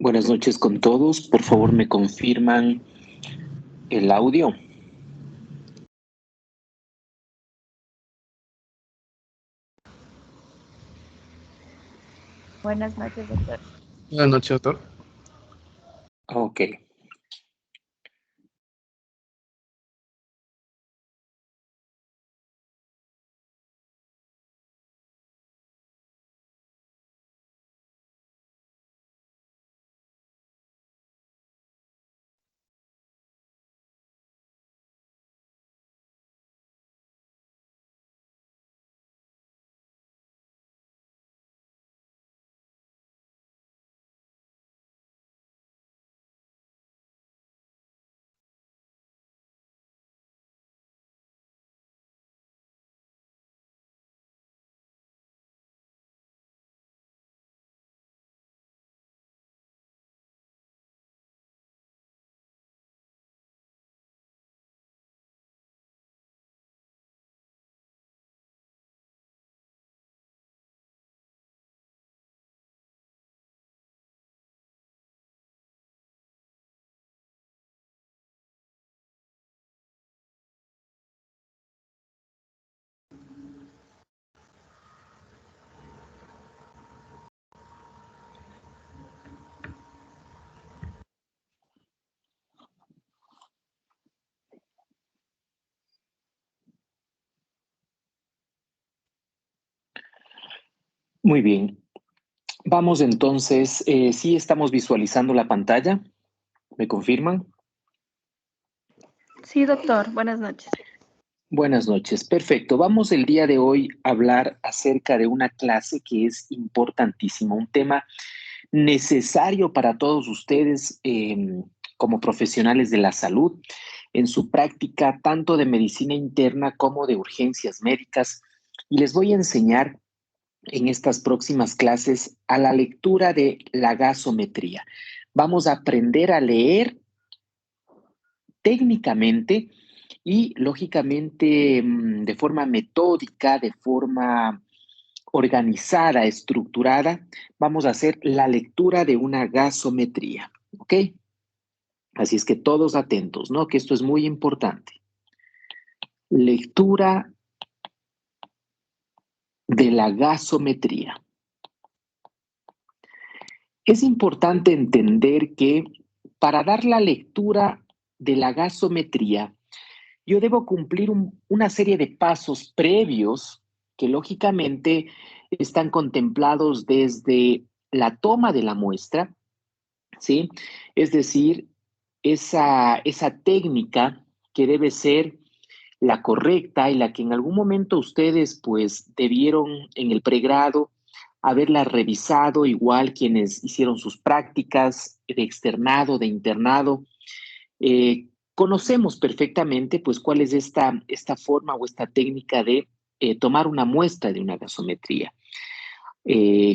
Buenas noches con todos. Por favor, me confirman el audio. Buenas noches, doctor. Buenas noches, doctor. Ok. Muy bien. Vamos entonces. ¿Sí estamos visualizando la pantalla? ¿Me confirman? Sí, doctor. Buenas noches. Buenas noches. Perfecto. Vamos el día de hoy a hablar acerca de una clase que es importantísima, un tema necesario para todos ustedes como profesionales de la salud en su práctica tanto de medicina interna como de urgencias médicas. Y les voy a enseñar en estas próximas clases a la lectura de la gasometría. Vamos a aprender a leer técnicamente y lógicamente de forma metódica, de forma organizada, estructurada, vamos a hacer la lectura de una gasometría, ¿ok? Así es que todos atentos, ¿no? Que esto es muy importante. Lectura de la gasometría. Es importante entender que para dar la lectura de la gasometría, yo debo cumplir una serie de pasos previos que lógicamente están contemplados desde la toma de la muestra, ¿sí? Es decir, esa técnica que debe ser la correcta y la que en algún momento ustedes pues debieron en el pregrado haberla revisado, igual quienes hicieron sus prácticas de externado, de internado. Conocemos perfectamente pues cuál es esta forma o esta técnica de tomar una muestra de una gasometría.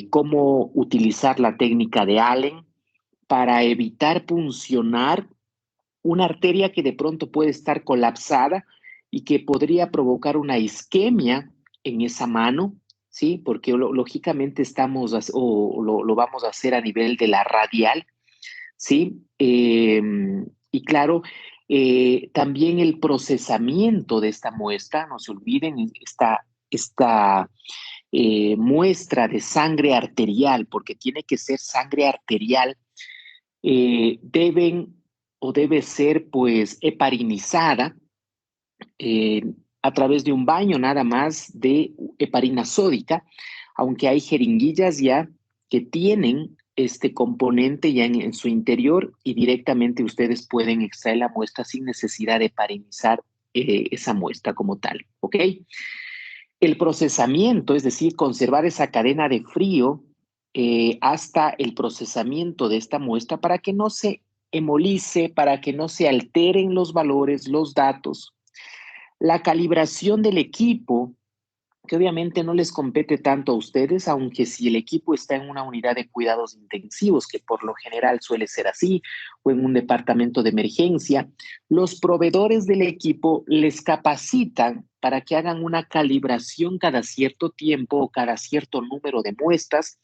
Cómo utilizar la técnica de Allen para evitar puncionar una arteria que de pronto puede estar colapsada y que podría provocar una isquemia en esa mano, ¿sí? Porque lógicamente lo vamos a hacer a nivel de la radial, ¿sí? Y claro, también el procesamiento de esta muestra, no se olviden, esta muestra de sangre arterial, porque tiene que ser sangre arterial, debe ser pues heparinizada eh, a través de un baño nada más de heparina sódica, aunque hay jeringuillas ya que tienen este componente ya en su interior y directamente ustedes pueden extraer la muestra sin necesidad de heparinizar esa muestra como tal, ¿ok? El procesamiento, es decir, conservar esa cadena de frío hasta el procesamiento de esta muestra para que no se hemolice, para que no se alteren los valores, los datos. La calibración del equipo, que obviamente no les compete tanto a ustedes, aunque si el equipo está en una unidad de cuidados intensivos, que por lo general suele ser así, o en un departamento de emergencia, los proveedores del equipo les capacitan para que hagan una calibración cada cierto tiempo o cada cierto número de muestras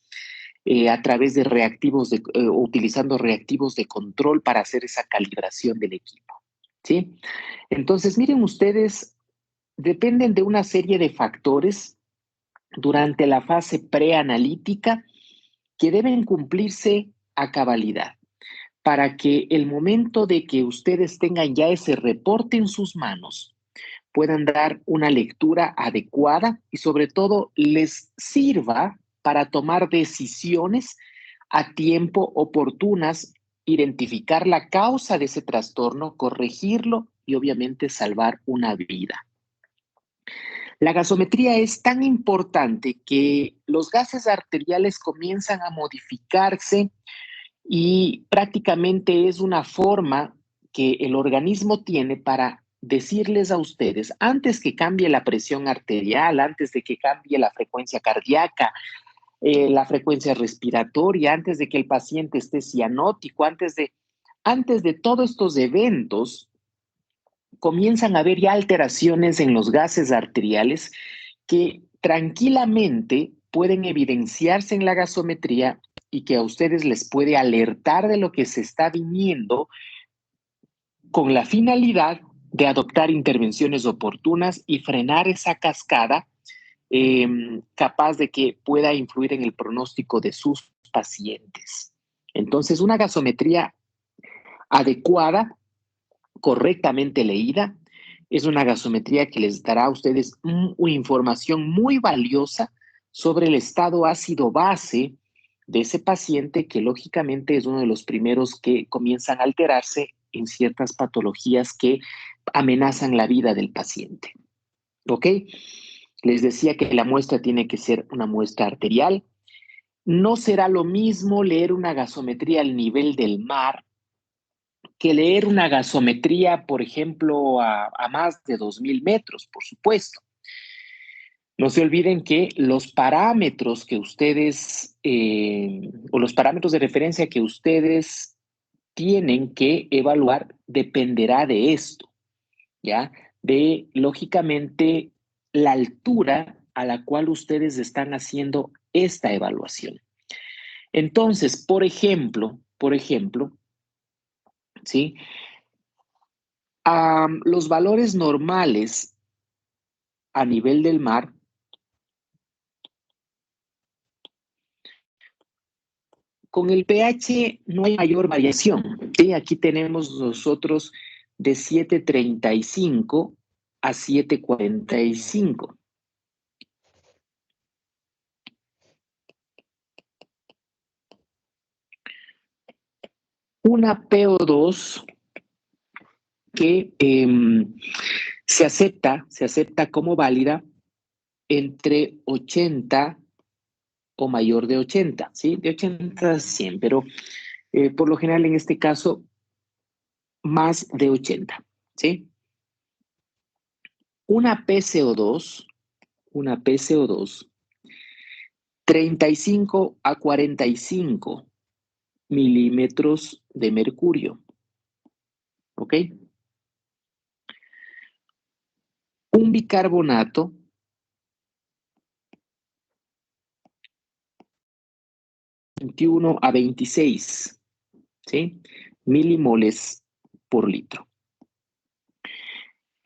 a través de reactivos, utilizando reactivos de control para hacer esa calibración del equipo, ¿sí? Entonces, miren ustedes, dependen de una serie de factores durante la fase preanalítica que deben cumplirse a cabalidad para que el momento de que ustedes tengan ya ese reporte en sus manos, puedan dar una lectura adecuada y sobre todo les sirva para tomar decisiones a tiempo oportunas, identificar la causa de ese trastorno, corregirlo y obviamente salvar una vida. La gasometría es tan importante que los gases arteriales comienzan a modificarse y prácticamente es una forma que el organismo tiene para decirles a ustedes, antes que cambie la presión arterial, antes de que cambie la frecuencia cardíaca, la frecuencia respiratoria, antes de que el paciente esté cianótico, antes de todos estos eventos, comienzan a haber ya alteraciones en los gases arteriales que tranquilamente pueden evidenciarse en la gasometría y que a ustedes les puede alertar de lo que se está viniendo con la finalidad de adoptar intervenciones oportunas y frenar esa cascada capaz de que pueda influir en el pronóstico de sus pacientes. Entonces, una gasometría adecuada, correctamente leída, es una gasometría que les dará a ustedes una información muy valiosa sobre el estado ácido base de ese paciente, que lógicamente es uno de los primeros que comienzan a alterarse en ciertas patologías que amenazan la vida del paciente. ¿Ok? Les decía que la muestra tiene que ser una muestra arterial. No será lo mismo leer una gasometría al nivel del mar que leer una gasometría, por ejemplo, a más de 2.000 metros, por supuesto. No se olviden que los parámetros que ustedes, o los parámetros de referencia que ustedes tienen que evaluar dependerá de esto, ¿ya? De, lógicamente, la altura a la cual ustedes están haciendo esta evaluación. Entonces, por ejemplo, ¿sí? Los valores normales a nivel del mar, con el pH no hay mayor variación, ¿sí? Aquí tenemos nosotros de 7.35 a 7.45. Una PO2 que se acepta como válida entre 80 o mayor de 80, ¿sí? De 80 a 100, pero por lo general en este caso más de 80, ¿sí? Una PCO2, 35 a 45 milímetros de mercurio, ¿ok? Un bicarbonato, 21 a 26, ¿sí? Milimoles por litro.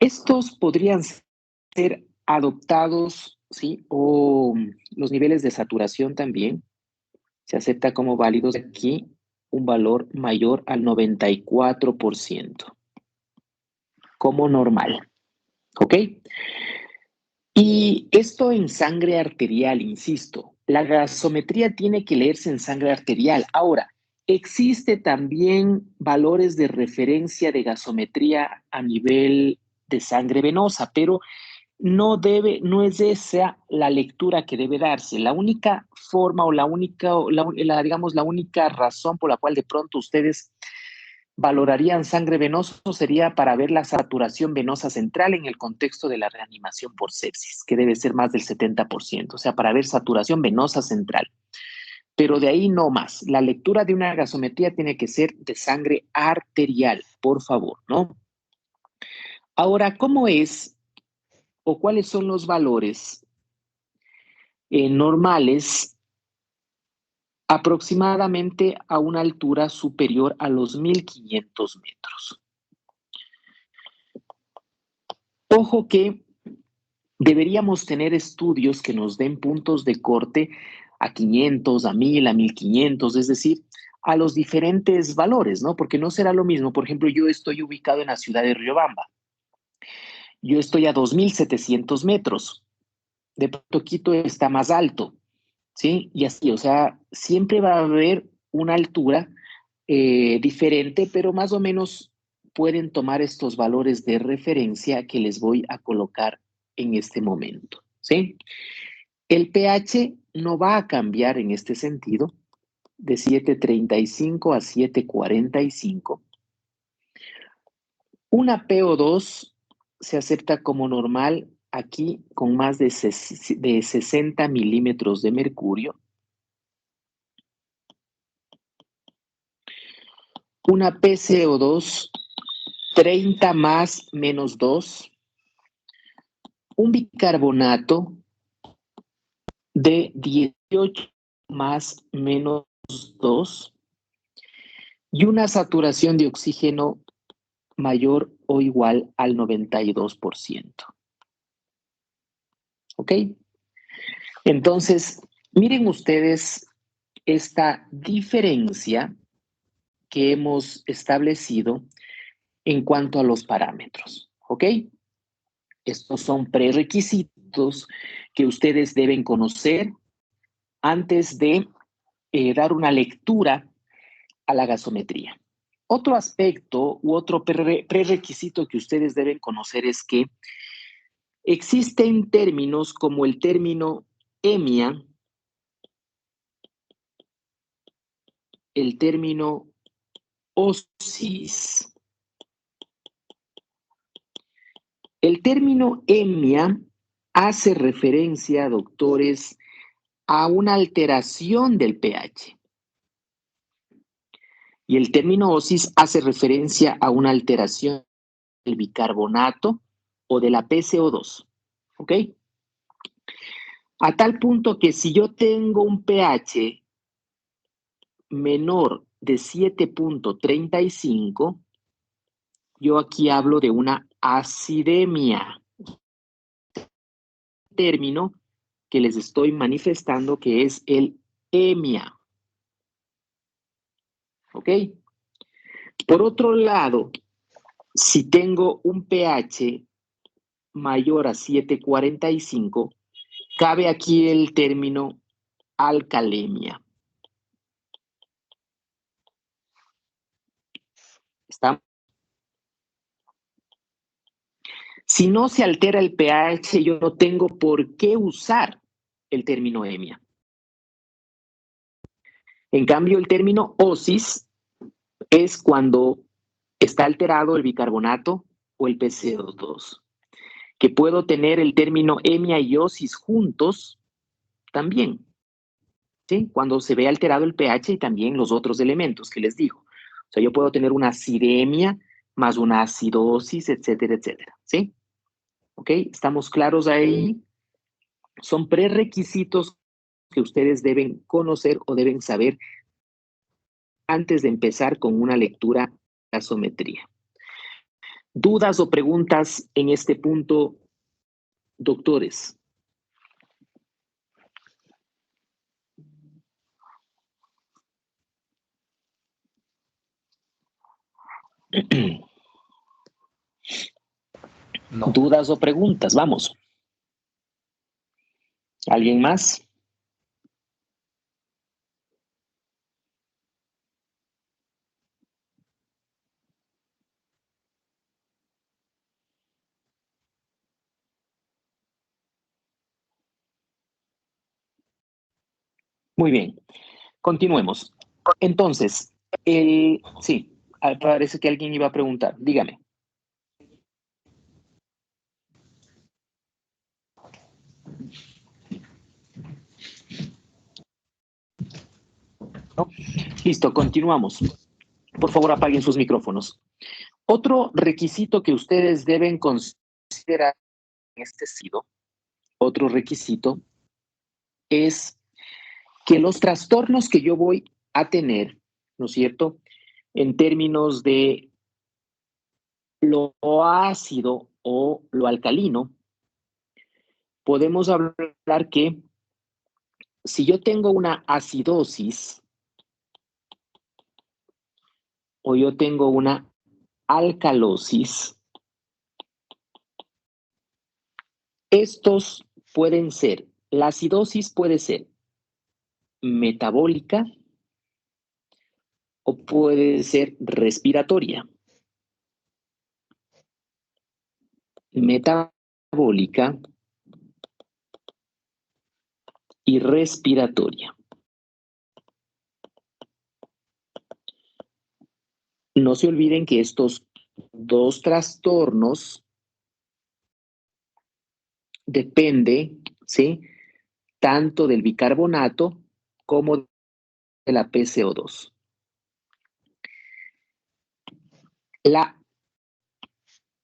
Estos podrían ser adoptados, ¿sí? O los niveles de saturación también. Se acepta como válidos aquí un valor mayor al 94%, como normal, ¿ok? Y esto en sangre arterial, insisto, la gasometría tiene que leerse en sangre arterial. Ahora, existe también valores de referencia de gasometría a nivel de sangre venosa, pero no es esa la lectura que debe darse. La única forma o digamos, la única razón por la cual de pronto ustedes valorarían sangre venosa sería para ver la saturación venosa central en el contexto de la reanimación por sepsis, que debe ser más del 70%, o sea, para ver saturación venosa central. Pero de ahí no más. La lectura de una gasometría tiene que ser de sangre arterial, por favor, ¿no? Ahora, ¿cómo es o cuáles son los valores normales aproximadamente a una altura superior a los 1500 metros. Ojo que deberíamos tener estudios que nos den puntos de corte a 500, a 1000, a 1500, es decir, a los diferentes valores, ¿no? Porque no será lo mismo. Por ejemplo, yo estoy ubicado en la ciudad de Riobamba. Yo estoy a 2700 metros. De pronto Quito está más alto, ¿sí? Y así, o sea, siempre va a haber una altura diferente, pero más o menos pueden tomar estos valores de referencia que les voy a colocar en este momento, ¿sí? El pH no va a cambiar en este sentido, de 7.35 a 7.45. Una PO2 se acepta como normal aquí con más de 60 milímetros de mercurio. Una PCO2 30 más menos 2. Un bicarbonato de 18 más menos 2 y una saturación de oxígeno mayor o igual al 92%. ¿Ok? Entonces, miren ustedes esta diferencia que hemos establecido en cuanto a los parámetros. ¿Ok? Estos son prerequisitos que ustedes deben conocer antes de dar una lectura a la gasometría. Otro aspecto u otro prerequisito que ustedes deben conocer es que existen términos como el término EMIA, el término OSIS. El término EMIA hace referencia, doctores, a una alteración del pH. Y el término OSIS hace referencia a una alteración del bicarbonato o de la PCO2. ¿Ok? A tal punto que si yo tengo un pH menor de 7.35, yo aquí hablo de una acidemia. Término que les estoy manifestando que es el EMIA. ¿Ok? Por otro lado, si tengo un pH mayor a 7.45, cabe aquí el término alcalemia. ¿Está? Si no se altera el pH, yo no tengo por qué usar el término EMIA. En cambio, el término OSIS es cuando está alterado el bicarbonato o el PCO2. Que puedo tener el término EMIA y OSIS juntos también, ¿sí? Cuando se ve alterado el pH y también los otros elementos que les digo. O sea, yo puedo tener una acidemia más una acidosis, etcétera, etcétera, ¿sí? ¿Ok? ¿Estamos claros ahí? Son prerequisitos que ustedes deben conocer o deben saber antes de empezar con una lectura de gasometría. ¿Dudas o preguntas en este punto, doctores? No. ¿Dudas o preguntas? Vamos. ¿Alguien más? Muy bien. Continuemos. Entonces, sí, parece que alguien iba a preguntar. Dígame. ¿No? Listo, continuamos. Por favor, apaguen sus micrófonos. Otro requisito que ustedes deben considerar en este sitio, otro requisito es que los trastornos que yo voy a tener, ¿no es cierto?, en términos de lo ácido o lo alcalino, podemos hablar que si yo tengo una acidosis o yo tengo una alcalosis, estos pueden ser, la acidosis puede ser metabólica o puede ser respiratoria. Metabólica y respiratoria. No se olviden que estos dos trastornos depende, ¿sí?, tanto del bicarbonato como de la PCO2. La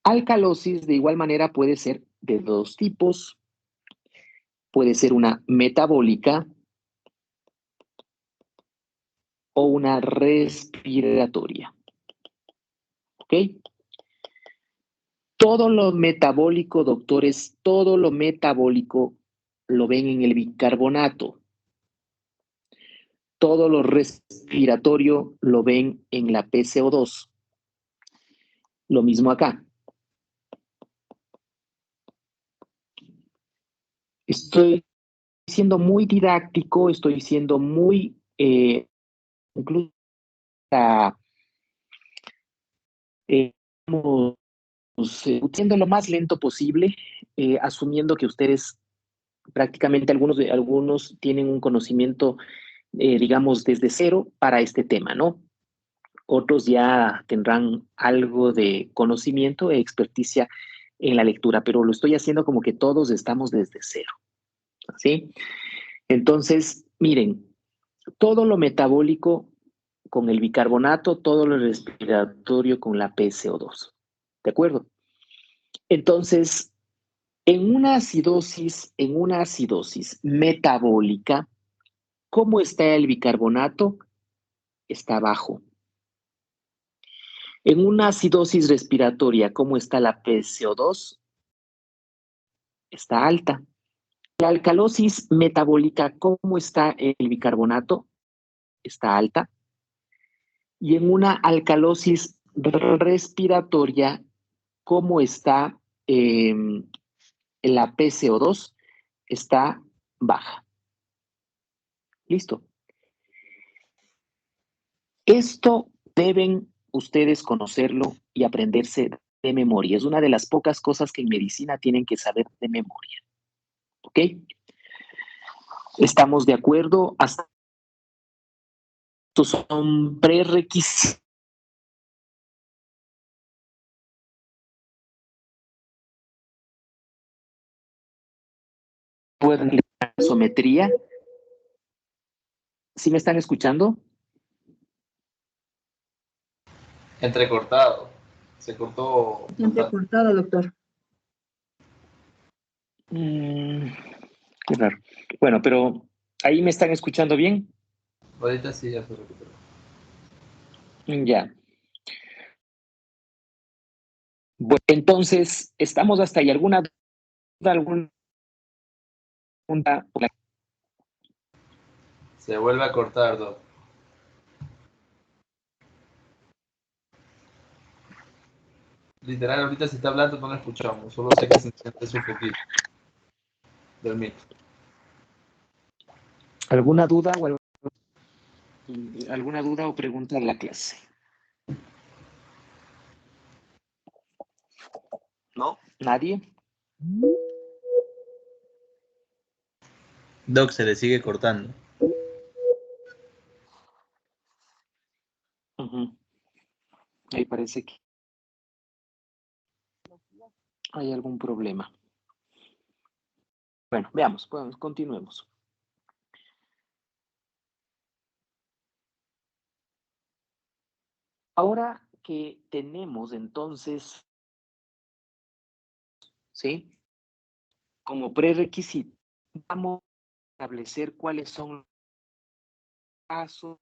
alcalosis de igual manera puede ser de dos tipos. Puede ser una metabólica o una respiratoria. ¿Ok? Todo lo metabólico, doctores, todo lo metabólico lo ven en el bicarbonato. Todo lo respiratorio lo ven en la PCO2. Lo mismo acá. Estoy siendo muy didáctico, estoy siendo muy, incluso, siendo lo más lento posible, asumiendo que ustedes prácticamente algunos tienen un conocimiento, digamos, desde cero para este tema, ¿no? Otros ya tendrán algo de conocimiento e experticia en la lectura, pero lo estoy haciendo como que todos estamos desde cero, ¿sí? Entonces, miren, todo lo metabólico con el bicarbonato, todo lo respiratorio con la PCO2, ¿de acuerdo? Entonces, en una acidosis metabólica, ¿cómo está el bicarbonato? Está bajo. En una acidosis respiratoria, ¿cómo está la PCO2? Está alta. La alcalosis metabólica, ¿cómo está el bicarbonato? Está alta. Y en una alcalosis respiratoria, ¿cómo está la PCO2? Está baja. Listo. Esto deben ustedes conocerlo y aprenderse de memoria. Es una de las pocas cosas que en medicina tienen que saber de memoria. ¿Ok? ¿Estamos de acuerdo? Hasta estos son prerequisitos. Pueden la isometría. ¿Sí me están escuchando? Entrecortado. Se cortó. Entrecortado, doctor. Qué raro. Bueno, pero ¿ahí me están escuchando bien? Ahorita sí ya se recuperó. Ya. Bueno, entonces, ¿estamos hasta ahí? ¿Alguna duda, alguna pregunta? Se vuelve a cortar, Doc. Literal, ahorita se está hablando, no lo escuchamos. Solo sé que se enciende su poquito del mic. ¿Alguna duda o alguna duda o pregunta de la clase? ¿No? ¿Nadie? Doc, se le sigue cortando. Ahí parece que hay algún problema. Bueno, veamos, pues, continuemos. Ahora que tenemos entonces, ¿sí?, como prerequisito, vamos a establecer cuáles son paso.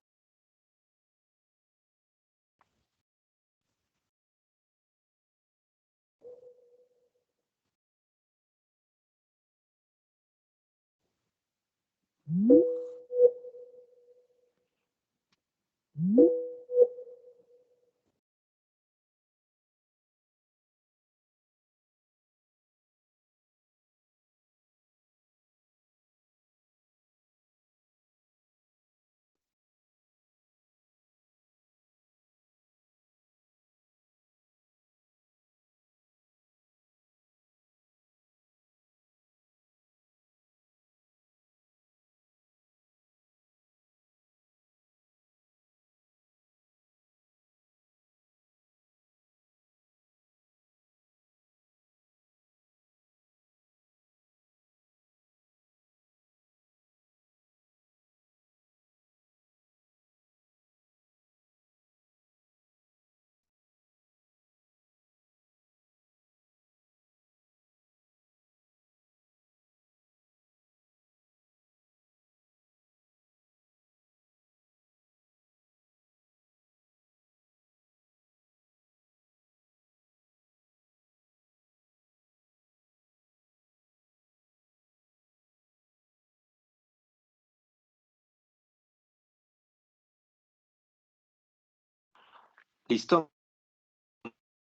¿Listo?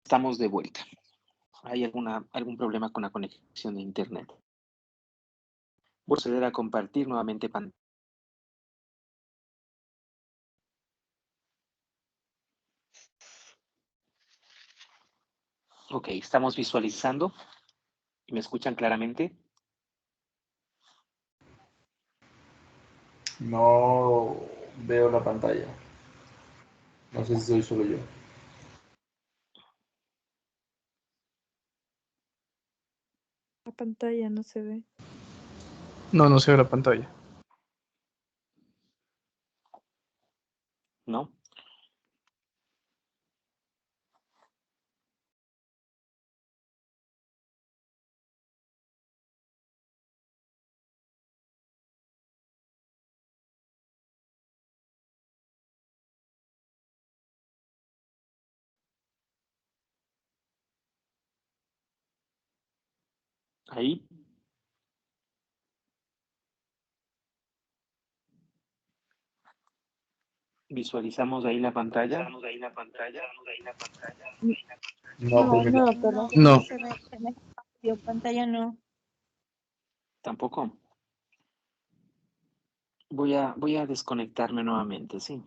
Estamos de vuelta. ¿Hay algún problema con la conexión de internet? Voy a proceder a compartir nuevamente pantalla. Ok, estamos visualizando. ¿Me escuchan claramente? No veo la pantalla. No sé si soy solo yo. La pantalla no se ve. No, no se ve la pantalla. ¿No? Ahí. Visualizamos ahí la pantalla. No, No, permítame. perdón. No. Se ve en la pantalla no. Tampoco. Voy a desconectarme nuevamente, sí.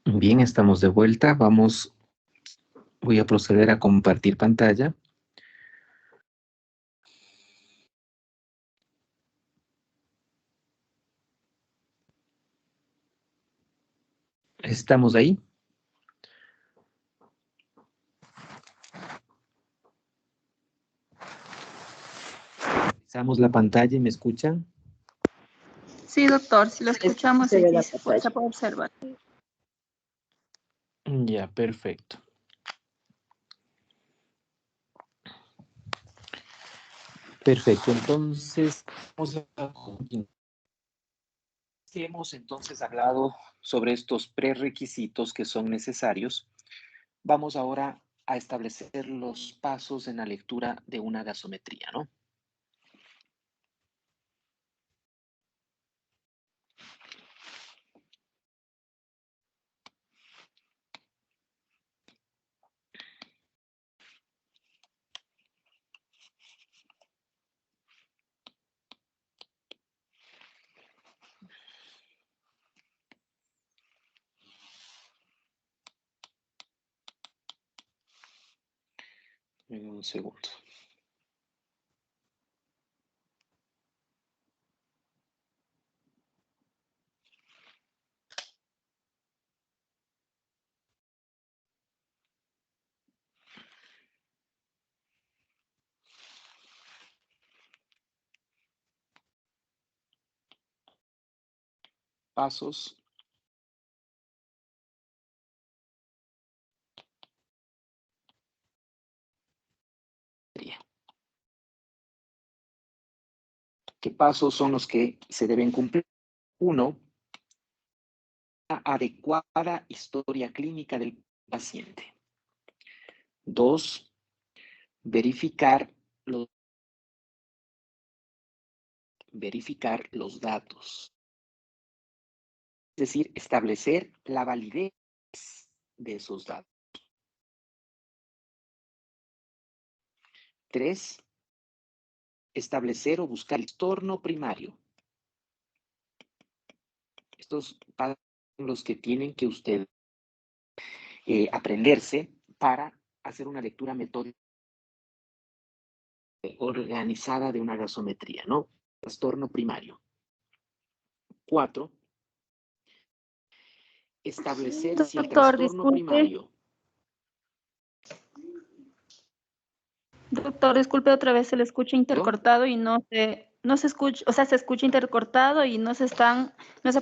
Bien, estamos de vuelta. Vamos Voy a proceder a compartir pantalla. ¿Estamos ahí? Revisamos la pantalla y me escuchan. Sí, doctor, si lo escuchamos se ve la y se puede observar. Ya, perfecto. Perfecto, entonces hemos entonces hablado sobre estos prerequisitos que son necesarios. Vamos ahora a establecer los pasos en la lectura de una gasometría, ¿no? En un segundo. Pasos. ¿Qué pasos son los que se deben cumplir? 1. Adecuada historia clínica del paciente. 2. Verificar los datos. Es decir, establecer la validez de esos datos. 3. Establecer o buscar el entorno primario. Estos pasos son los que tienen que usted aprenderse para hacer una lectura metódica organizada de una gasometría, ¿no? Trastorno primario. 4. Establecer si el Doctor, trastorno disculpe. primario. Doctor, disculpe, otra vez se le escucha intercortado y no se escucha, o sea, se escucha intercortado y no se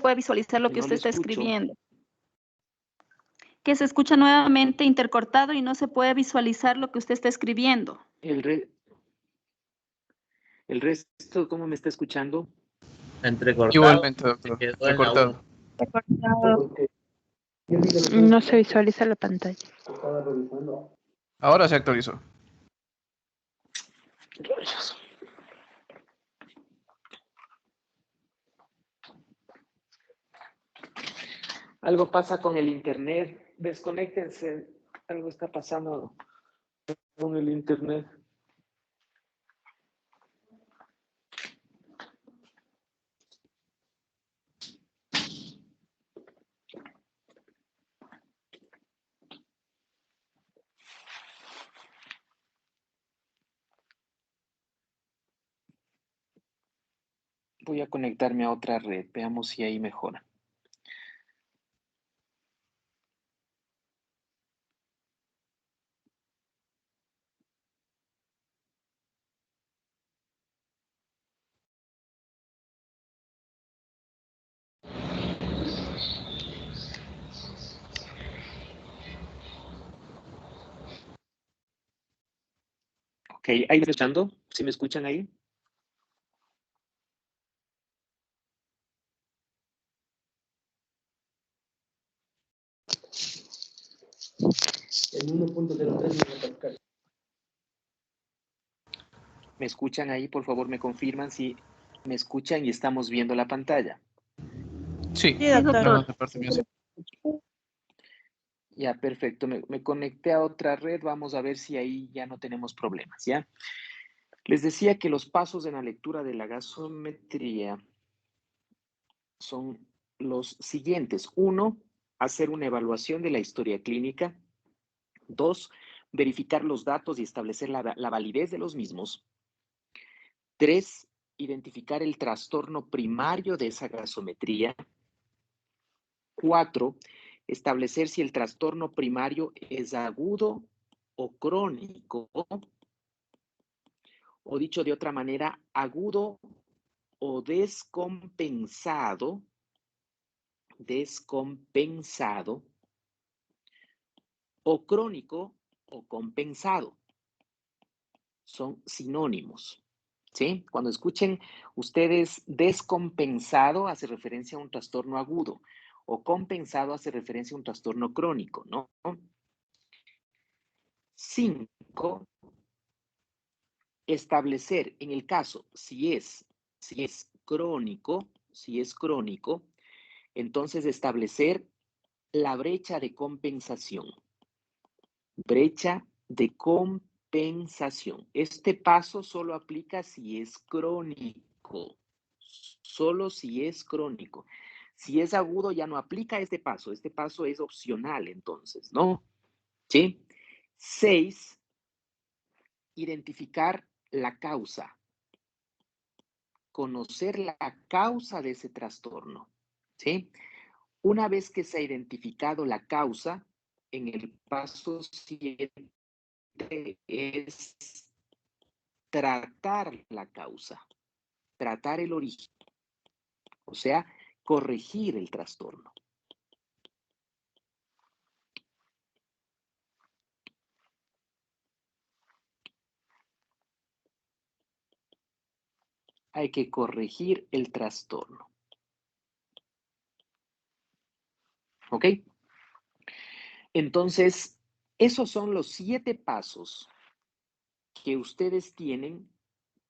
puede visualizar lo que No usted le está escucho. escribiendo. Que se escucha nuevamente intercortado y no se puede visualizar lo que usted está escribiendo. El resto, ¿cómo me está escuchando? Entrecortado. Igualmente, doctor. Se quedó en la Recortado. Recortado. No se visualiza la pantalla. Ahora se actualizó. Algo pasa con el internet. Desconéctense. Algo está pasando con el internet. Voy a conectarme a otra red. Veamos si ahí mejora. Ok, ¿ahí me están escuchando? ¿Sí me escuchan ahí? En 1.03 ¿Me escuchan ahí? Por favor, me confirman si me escuchan y estamos viendo la pantalla. Sí, Sí, doctor. no, de parte mía sí. Ya, perfecto. Me conecté a otra red. Vamos a ver si ahí ya no tenemos problemas, ¿ya? Les decía que los pasos en la lectura de la gasometría son los siguientes. 1, hacer una evaluación de la historia clínica. 2, verificar los datos y establecer la validez de los mismos. 3, identificar el trastorno primario de esa gasometría. 4, establecer si el trastorno primario es agudo o crónico, o dicho de otra manera, agudo o descompensado, o crónico o compensado. Son sinónimos, ¿sí? Cuando escuchen ustedes descompensado, hace referencia a un trastorno agudo, o compensado hace referencia a un trastorno crónico, ¿no? 5, establecer en el caso, si es crónico, entonces establecer la brecha de compensación. Brecha de compensación. Este paso solo aplica si es crónico. Solo si es crónico. Si es agudo ya no aplica este paso. Este paso es opcional entonces, ¿no? ¿Sí? 6, identificar la causa. Conocer la causa de ese trastorno, ¿sí? Una vez que se ha identificado la causa, en el paso 7 es tratar la causa, tratar el origen, o sea, corregir el trastorno. Hay que corregir el trastorno. ¿Ok? Entonces, esos son los 7 pasos que ustedes tienen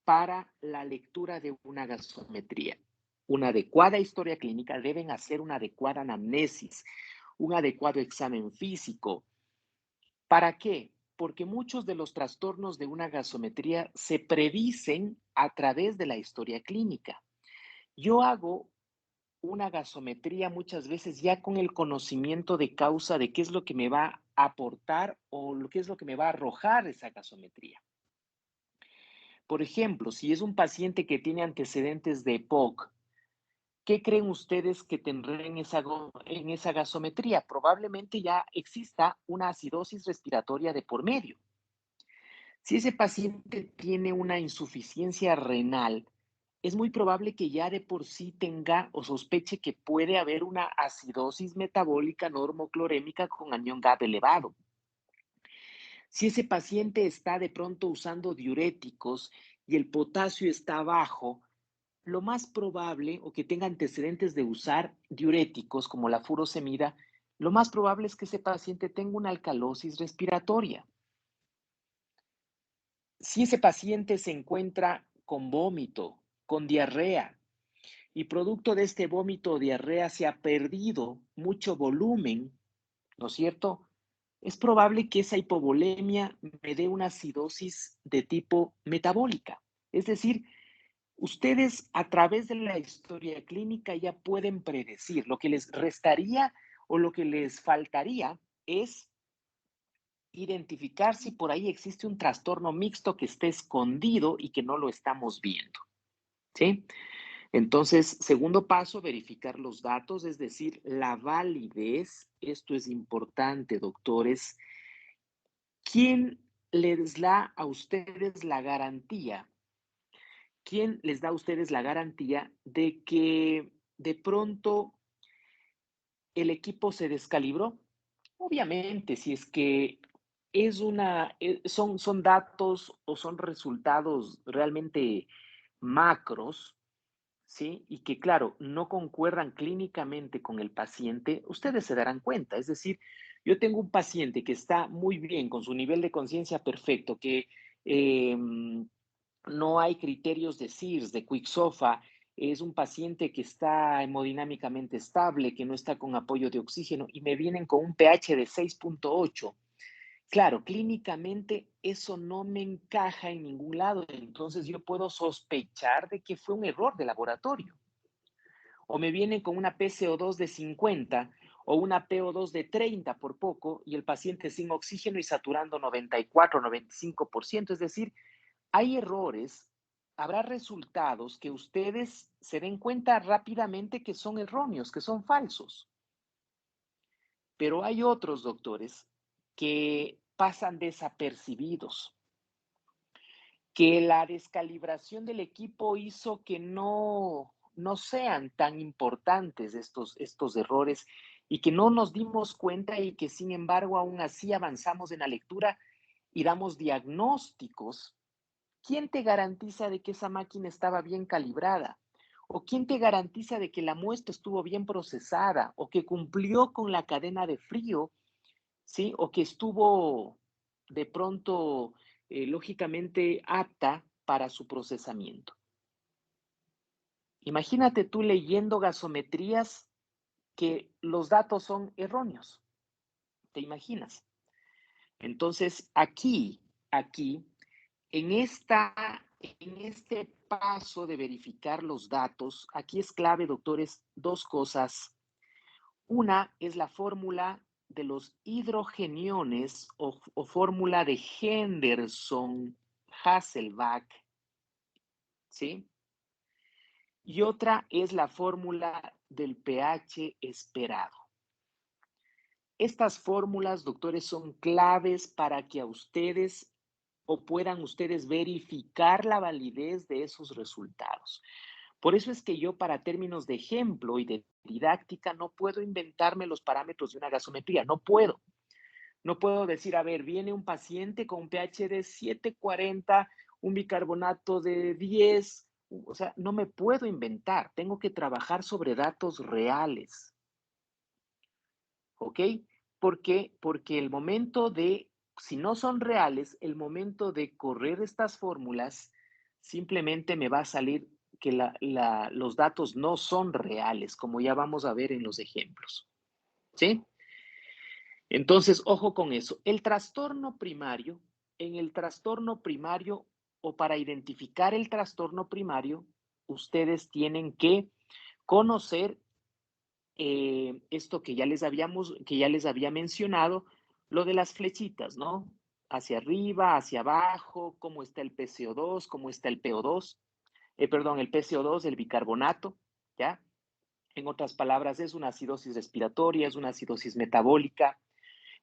para la lectura de una gasometría. Una adecuada historia clínica, deben hacer una adecuada anamnesis, un adecuado examen físico. ¿Para qué? Porque muchos de los trastornos de una gasometría se predicen a través de la historia clínica. Yo hago una gasometría muchas veces ya con el conocimiento de causa de qué es lo que me va a aportar o qué es lo que me va a arrojar esa gasometría. Por ejemplo, si es un paciente que tiene antecedentes de EPOC, ¿qué creen ustedes que tendrá en esa gasometría? Probablemente ya exista una acidosis respiratoria de por medio. Si ese paciente tiene una insuficiencia renal, es muy probable que ya de por sí tenga o sospeche que puede haber una acidosis metabólica normoclorémica con anión GAP elevado. Si ese paciente está de pronto usando diuréticos y el potasio está bajo, lo más probable, o que tenga antecedentes de usar diuréticos como la furosemida, lo más probable es que ese paciente tenga una alcalosis respiratoria. Si ese paciente se encuentra con vómito, con diarrea, y producto de este vómito o diarrea se ha perdido mucho volumen, ¿no es cierto? Es probable que esa hipovolemia me dé una acidosis de tipo metabólica. Es decir, ustedes a través de la historia clínica ya pueden predecir. Lo que les restaría o lo que les faltaría es identificar si por ahí existe un trastorno mixto que esté escondido y que no lo estamos viendo. ¿Sí? Entonces, segundo paso, verificar los datos, es decir, la validez. Esto es importante, doctores. ¿Quién les da a ustedes la garantía? ¿Quién les da a ustedes la garantía de que de pronto el equipo se descalibró? Obviamente, si es que son datos o son resultados realmente macros, ¿sí? Y que, claro, no concuerdan clínicamente con el paciente, ustedes se darán cuenta. Es decir, yo tengo un paciente que está muy bien, con su nivel de conciencia perfecto, que no hay criterios de SIRS, de Quick-SOFA, es un paciente que está hemodinámicamente estable, que no está con apoyo de oxígeno, y me vienen con un pH de 6.8. Claro, clínicamente eso no me encaja en ningún lado, entonces yo puedo sospechar de que fue un error de laboratorio. O me vienen con una PCO2 de 50 o una PO2 de 30 por poco y el paciente sin oxígeno y saturando 94, 95%. Es decir, hay errores, habrá resultados que ustedes se den cuenta rápidamente que son erróneos, que son falsos. Pero hay otros doctores que pasan desapercibidos, que la descalibración del equipo hizo que no sean tan importantes estos errores y que no nos dimos cuenta y que sin embargo aún así avanzamos en la lectura y damos diagnósticos. ¿Quién te garantiza de que esa máquina estaba bien calibrada? ¿O quién te garantiza de que la muestra estuvo bien procesada o que cumplió con la cadena de frío, ¿sí? O que estuvo de pronto lógicamente apta para su procesamiento. Imagínate tú leyendo gasometrías que los datos son erróneos. ¿Te imaginas? Entonces, aquí, en este paso de verificar los datos, aquí es clave, doctores, dos cosas. Una es la fórmula de los hidrogeniones o fórmula de Henderson-Hasselbalch, ¿sí? Y otra es la fórmula del pH esperado. Estas fórmulas, doctores, son claves para que a ustedes o puedan ustedes verificar la validez de esos resultados. Por eso es que yo, para términos de ejemplo y de didáctica, no puedo inventarme los parámetros de una gasometría. No puedo. No puedo decir, a ver, viene un paciente con un pH de 740, un bicarbonato de 10. O sea, no me puedo inventar. Tengo que trabajar sobre datos reales. ¿Ok? ¿Por qué? Porque el momento de, si no son reales, el momento de correr estas fórmulas, simplemente me va a salir que los datos no son reales, como ya vamos a ver en los ejemplos. ¿Sí? Entonces, ojo con eso. El trastorno primario, en el trastorno primario o para identificar el trastorno primario, ustedes tienen que conocer esto que ya les había mencionado, lo de las flechitas, ¿no? Hacia arriba, hacia abajo, cómo está el PCO2, cómo está el PO2, el PCO2, el bicarbonato, ¿ya? En otras palabras, es una acidosis respiratoria, es una acidosis metabólica,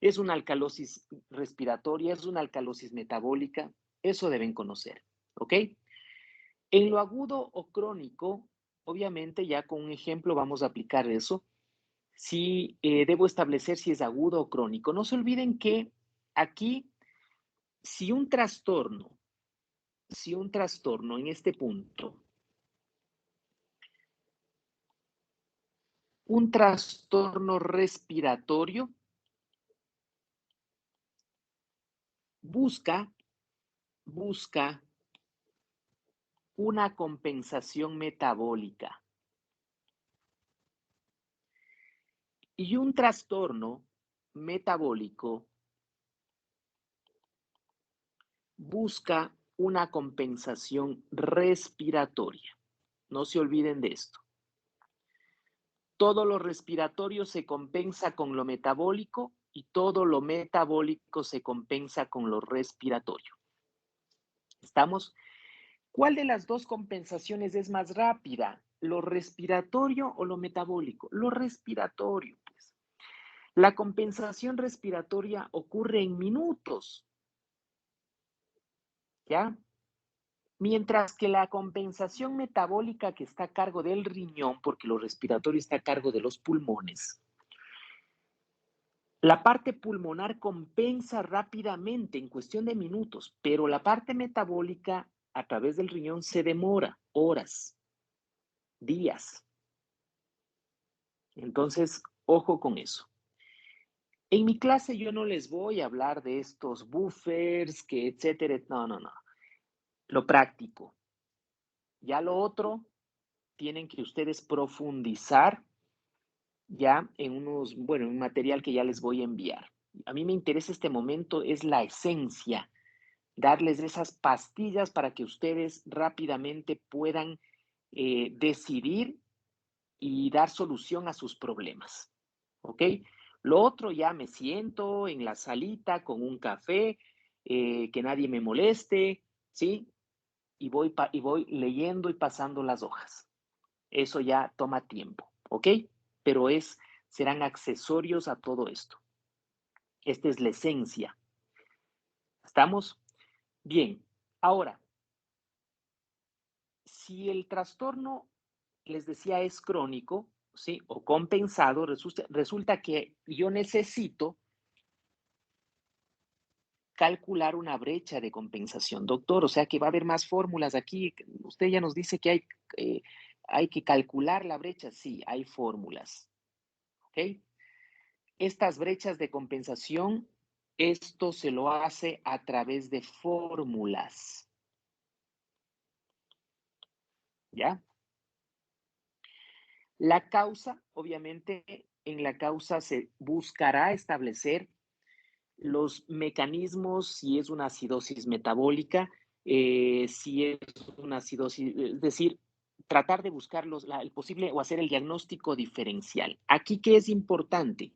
es una alcalosis respiratoria, es una alcalosis metabólica, eso deben conocer, ¿ok? En lo agudo o crónico, obviamente ya con un ejemplo vamos a aplicar eso. Si debo establecer si es agudo o crónico. No se olviden que aquí, si un trastorno en este punto, un trastorno respiratorio, busca una compensación metabólica. Y un trastorno metabólico busca una compensación respiratoria. No se olviden de esto. Todo lo respiratorio se compensa con lo metabólico y todo lo metabólico se compensa con lo respiratorio. ¿Estamos? ¿Cuál de las dos compensaciones es más rápida? ¿Lo respiratorio o lo metabólico? Lo respiratorio, pues. La compensación respiratoria ocurre en minutos, ¿ya? Mientras que la compensación metabólica que está a cargo del riñón, porque lo respiratorio está a cargo de los pulmones, la parte pulmonar compensa rápidamente en cuestión de minutos, pero la parte metabólica a través del riñón se demora horas, días. Entonces, ojo con eso. En mi clase yo no les voy a hablar de estos buffers, que etcétera. No. Lo práctico. Ya lo otro, tienen que ustedes profundizar ya en un material que ya les voy a enviar. A mí me interesa este momento, es la esencia, darles esas pastillas para que ustedes rápidamente puedan decidir y dar solución a sus problemas. ¿ok? Lo otro ya me siento en la salita con un café, que nadie me moleste, ¿sí? Y voy leyendo y pasando las hojas. Eso ya toma tiempo, ¿ok? Pero serán accesorios a todo esto. Esta es la esencia. ¿Estamos? Bien. Ahora, si el trastorno, les decía, es crónico, ¿sí? O compensado, resulta que yo necesito calcular una brecha de compensación, doctor. O sea que va a haber más fórmulas aquí. Usted ya nos dice que hay que calcular la brecha. Sí, hay fórmulas. ¿Ok? Estas brechas de compensación, esto se lo hace a través de fórmulas. ¿Ya? La causa, obviamente, en la causa se buscará establecer los mecanismos, si es una acidosis metabólica, si es una acidosis, es decir, tratar de buscar el posible o hacer el diagnóstico diferencial. Aquí, ¿qué es importante?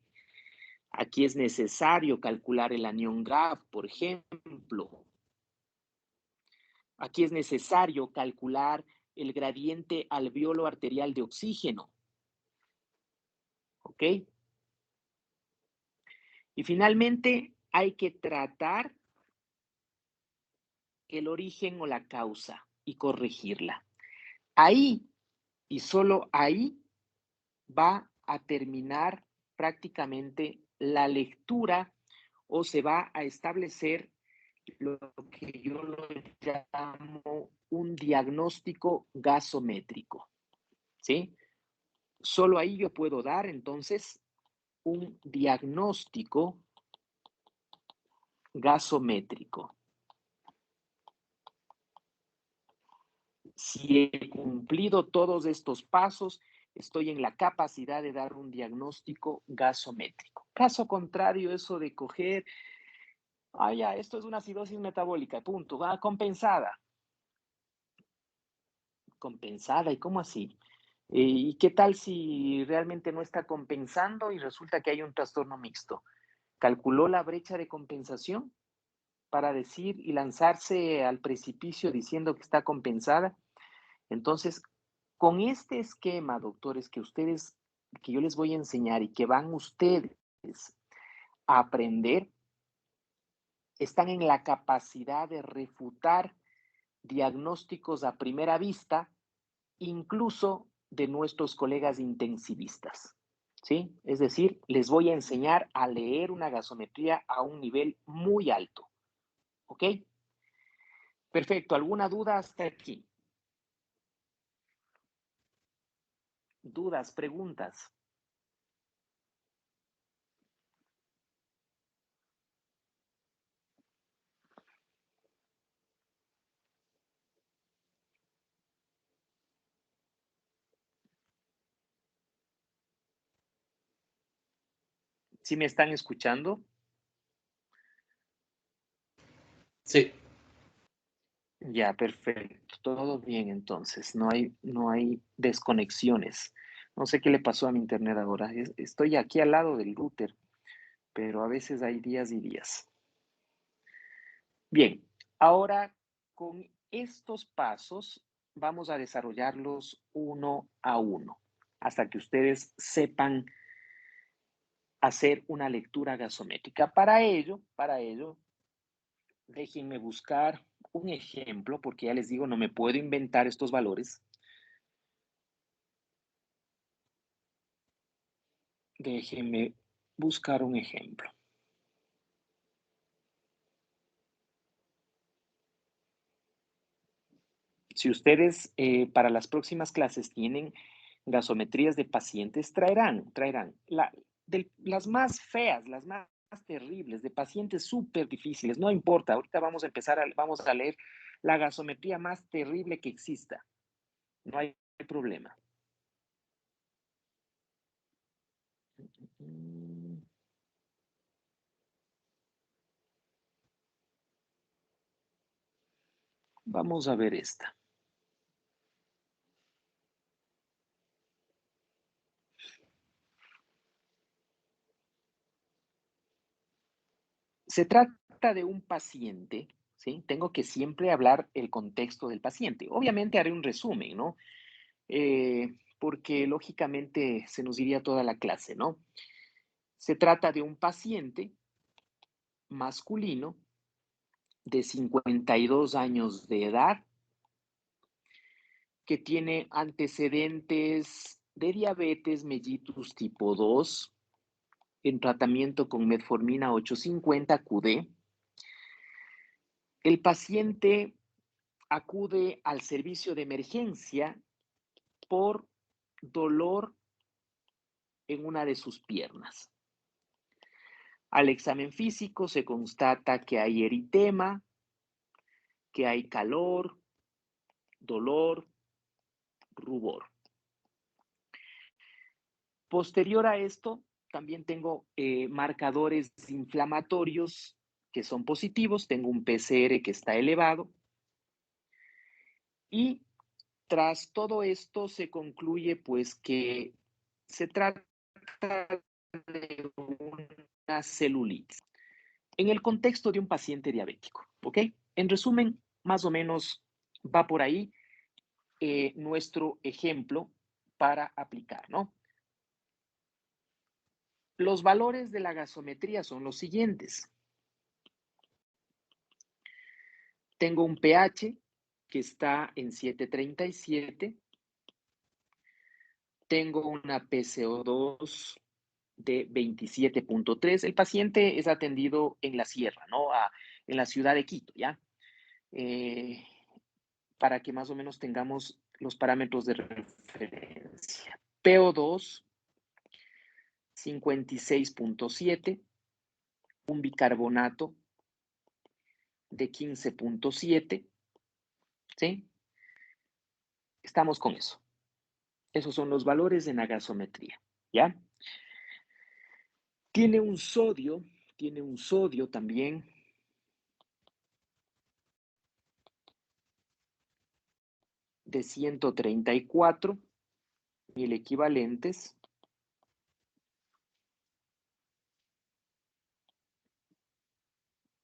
Aquí es necesario calcular el anión GAF, por ejemplo. Aquí es necesario calcular el gradiente alveolo arterial de oxígeno. ¿Ok? Y finalmente, hay que tratar el origen o la causa y corregirla. Ahí y solo ahí va a terminar prácticamente la lectura o se va a establecer lo que yo lo llamo un diagnóstico gasométrico, ¿sí? Solo ahí yo puedo dar entonces un diagnóstico gasométrico. Si he cumplido todos estos pasos, estoy en la capacidad de dar un diagnóstico gasométrico. Caso contrario, eso de coger, ya, esto es una acidosis metabólica, punto, va compensada. Compensada, ¿y cómo así? ¿Y qué tal si realmente no está compensando y resulta que hay un trastorno mixto? ¿Calculó la brecha de compensación para decir y lanzarse al precipicio diciendo que está compensada? Entonces, con este esquema, doctores, que yo les voy a enseñar y que van ustedes a aprender, están en la capacidad de refutar diagnósticos a primera vista, incluso de nuestros colegas intensivistas, ¿sí? Es decir, les voy a enseñar a leer una gasometría a un nivel muy alto, ¿ok? Perfecto, ¿alguna duda hasta aquí? ¿Dudas, preguntas? ¿Sí me están escuchando? Sí. Ya, perfecto. Todo bien entonces. No hay desconexiones. No sé qué le pasó a mi internet ahora. Estoy aquí al lado del router, pero a veces hay días y días. Bien, ahora con estos pasos vamos a desarrollarlos uno a uno hasta que ustedes sepan hacer una lectura gasométrica. Para ello, déjenme buscar un ejemplo, porque ya les digo, no me puedo inventar estos valores. Déjenme buscar un ejemplo. Si ustedes para las próximas clases tienen gasometrías de pacientes, traerán las más feas, las más terribles, de pacientes súper difíciles, no importa, ahorita vamos a leer la gasometría más terrible que exista, no hay problema. Vamos a ver esta. Se trata de un paciente, ¿sí? Tengo que siempre hablar el contexto del paciente. Obviamente haré un resumen, ¿no? Porque lógicamente se nos iría toda la clase, ¿no? Se trata de un paciente masculino de 52 años de edad que tiene antecedentes de diabetes mellitus tipo 2 en tratamiento con metformina 850 QD. El paciente acude al servicio de emergencia por dolor en una de sus piernas. Al examen físico se constata que hay eritema, que hay calor, dolor, rubor. Posterior a esto, también tengo marcadores inflamatorios que son positivos, tengo un PCR que está elevado y tras todo esto se concluye pues que se trata de una celulitis en el contexto de un paciente diabético, ¿ok? En resumen, más o menos va por ahí nuestro ejemplo para aplicar, ¿no? Los valores de la gasometría son los siguientes. Tengo un pH que está en 737. Tengo una PCO2 de 27.3. El paciente es atendido en la sierra, ¿no? En la ciudad de Quito, ¿ya? Para que más o menos tengamos los parámetros de referencia. PO2, 56.7, un bicarbonato de 15.7, ¿sí? Estamos con eso. Esos son los valores de la gasometría, ¿ya? Tiene un sodio también de 134 mil equivalentes.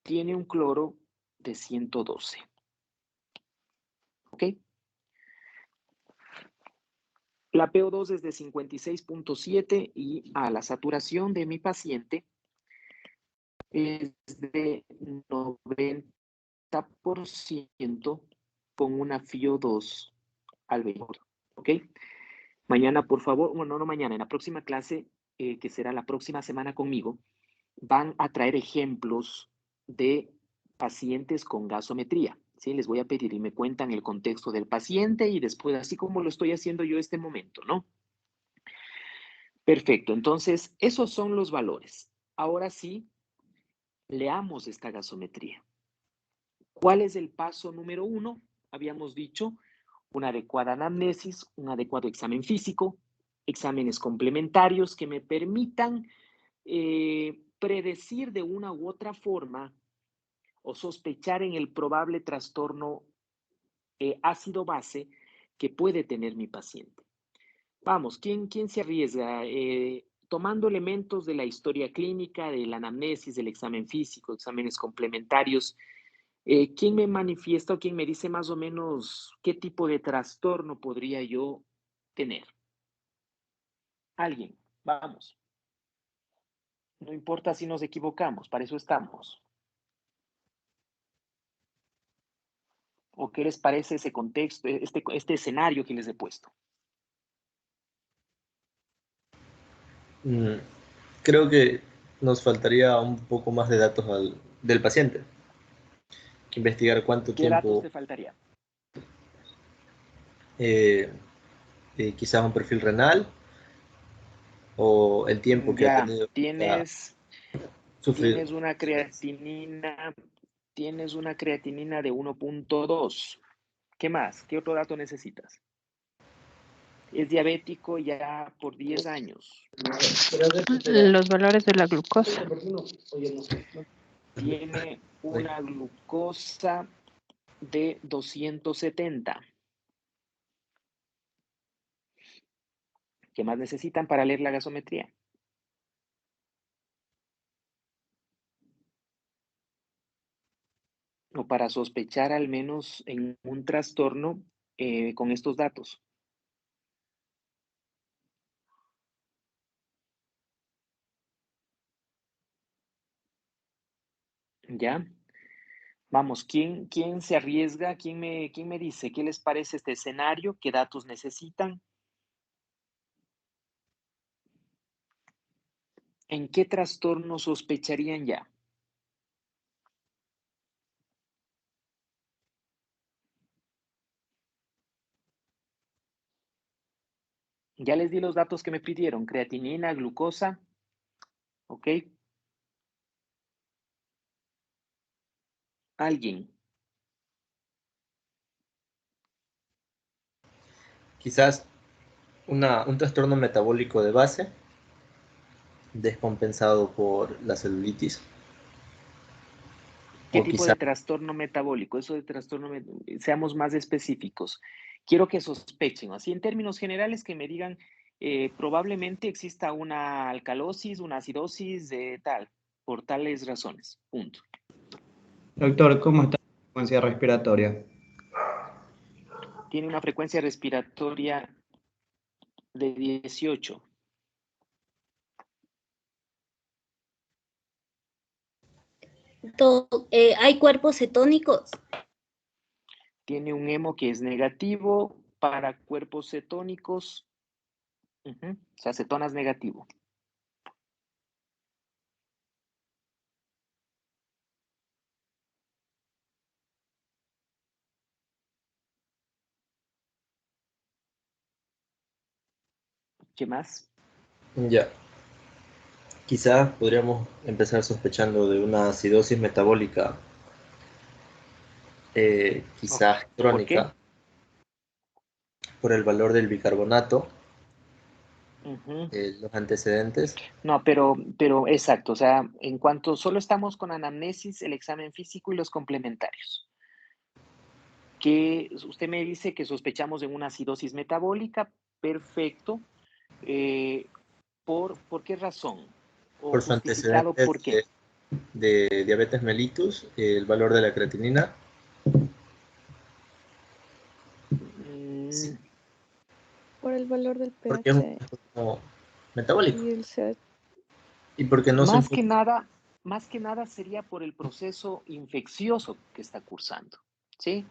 Tiene un cloro de 112. ¿Ok? La PO2 es de 56.7 y la saturación de mi paciente es de 90% con una FiO2 al 20. ¿Ok? Mañana, por favor, bueno, no mañana, en la próxima clase, que será la próxima semana conmigo, van a traer ejemplos de pacientes con gasometría. ¿Sí? Les voy a pedir y me cuentan el contexto del paciente y después, así como lo estoy haciendo yo este momento, ¿no? Perfecto, entonces, esos son los valores. Ahora sí, leamos esta gasometría. ¿Cuál es el paso número 1? Habíamos dicho una adecuada anamnesis, un adecuado examen físico, exámenes complementarios que me permitan predecir de una u otra forma o sospechar en el probable trastorno ácido-base que puede tener mi paciente. Vamos, ¿quién se arriesga? Tomando elementos de la historia clínica, de la anamnesis, del examen físico, exámenes complementarios, ¿quién me manifiesta o quién me dice más o menos qué tipo de trastorno podría yo tener? Alguien, vamos. No importa si nos equivocamos, para eso estamos. ¿O qué les parece ese contexto, este escenario que les he puesto? Creo que nos faltaría un poco más de datos del paciente. Investigar cuánto ¿Qué datos tiempo, te faltaría? quizás un perfil renal o el tiempo que ha Ya, tenido para tienes sufrir. tienes una creatinina de 1.2. ¿Qué más? ¿Qué otro dato necesitas? Es diabético ya por 10 años. Los valores de la glucosa. Tiene una glucosa de 270. ¿Qué más necesitan para leer la gasometría? como para sospechar al menos en un trastorno con estos datos. ¿Ya? Vamos, ¿quién se arriesga? ¿Quién me dice qué les parece este escenario? ¿Qué datos necesitan? ¿En qué trastorno sospecharían ya? Ya les di los datos que me pidieron, creatinina, glucosa, ¿ok? ¿Alguien? Quizás un trastorno metabólico de base, descompensado por la celulitis, ¿Qué o tipo de quizás, trastorno metabólico? Eso de trastorno, seamos más específicos. Quiero que sospechen, así en términos generales, que me digan, probablemente exista una alcalosis, una acidosis, tal, por tales razones. Punto. Doctor, ¿cómo está la frecuencia respiratoria? Tiene una frecuencia respiratoria de 18. ¿Hay cuerpos cetónicos? Tiene un hemo que es negativo para cuerpos cetónicos. O sea, cetonas negativo. ¿Qué más? ya, quizás podríamos empezar sospechando de una acidosis metabólica, quizás ¿Por qué? crónica, por el valor del bicarbonato, los antecedentes. No, pero exacto, o sea, en cuanto solo estamos con anamnesis, el examen físico y los complementarios. Que usted me dice que sospechamos de una acidosis metabólica, perfecto. ¿Por qué razón? ¿O Por su justificado antecedente por qué? de diabetes mellitus, el valor de la creatinina. Sí, Mm, Por el valor del porque es un pH trastorno metabólico. y el CH. Y porque no se más que enfoca. nada, más que nada sería por el proceso infeccioso que está cursando, ¿sí?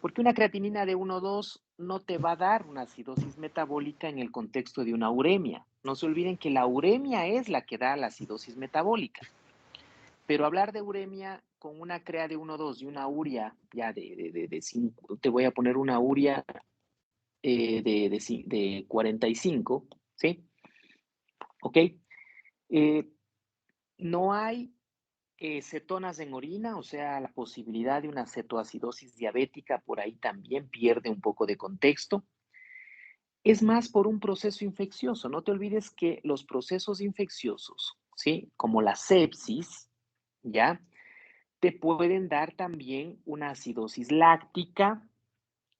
Porque una creatinina de 1,2 no te va a dar una acidosis metabólica en el contexto de una uremia. No se olviden que la uremia es la que da la acidosis metabólica. Pero hablar de uremia con una crea de 1,2 y una urea ya de 5, te voy a poner una urea de 45, ¿sí? ¿Ok? No hay cetonas en orina, o sea, la posibilidad de una cetoacidosis diabética por ahí también pierde un poco de contexto. Es más por un proceso infeccioso. No te olvides que los procesos infecciosos, ¿sí? Como la sepsis, ¿ya? Te pueden dar también una acidosis láctica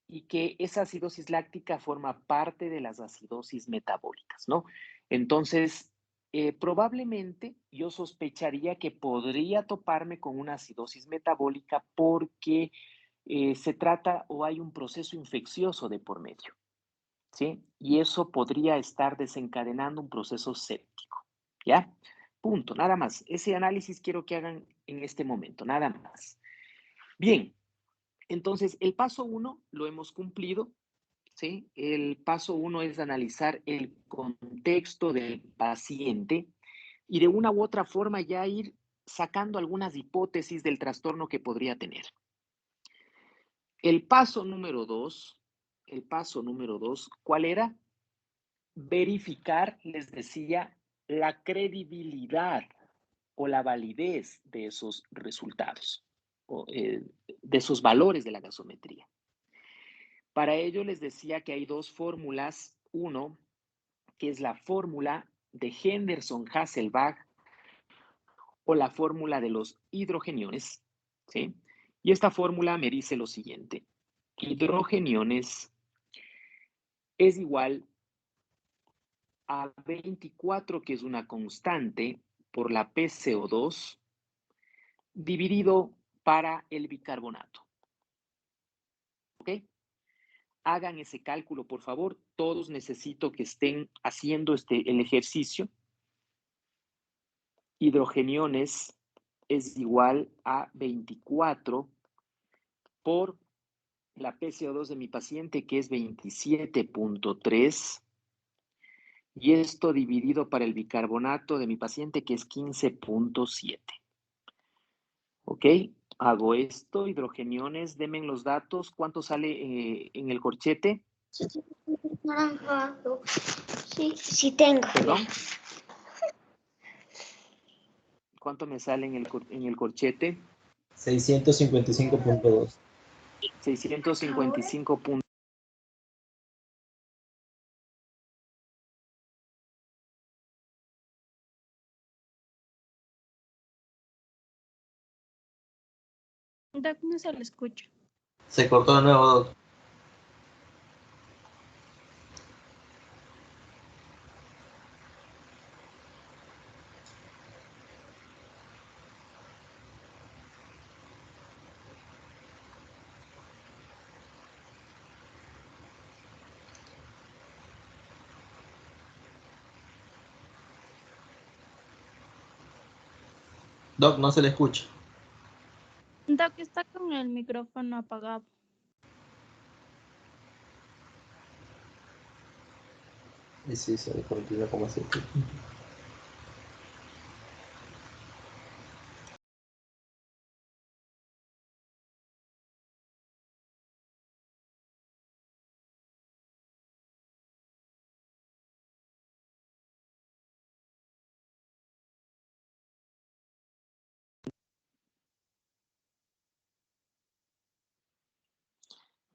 y que esa acidosis láctica forma parte de las acidosis metabólicas, ¿no? Entonces, probablemente yo sospecharía que podría toparme con una acidosis metabólica porque se trata o hay un proceso infeccioso de por medio, ¿sí? Y eso podría estar desencadenando un proceso séptico, ¿ya? Punto, nada más. Ese análisis quiero que hagan en este momento, nada más. Bien, entonces el paso 1 lo hemos cumplido, ¿sí? El paso 1 es analizar el contexto del paciente y de una u otra forma ya ir sacando algunas hipótesis del trastorno que podría tener. El paso número 2, ¿cuál era? Verificar, les decía, la credibilidad o la validez de esos resultados, o, de esos valores de la gasometría. Para ello les decía que hay dos fórmulas. Uno, que es la fórmula de Henderson-Hasselbalch o la fórmula de los hidrogeniones, ¿sí? Y esta fórmula me dice lo siguiente. Hidrogeniones es igual a 24, que es una constante, por la PCO2, dividido para el bicarbonato. ¿Ok? Hagan ese cálculo, por favor. Todos necesito que estén haciendo el ejercicio. Hidrogeniones es igual a 24 por la PCO2 de mi paciente, que es 27.3. Y esto dividido para el bicarbonato de mi paciente, que es 15.7. ¿Ok? Hago esto, hidrogeniones, denme los datos. ¿Cuánto sale en el corchete? Naranja. Sí tengo. ¿Perdón? ¿Cuánto me sale en el corchete? 655.2. 655 puntos. Doc, no se lo escucha. Se cortó de nuevo, Doc. Doc, no se le escucha. Doc está con el micrófono apagado. Y sí, se continúa como así.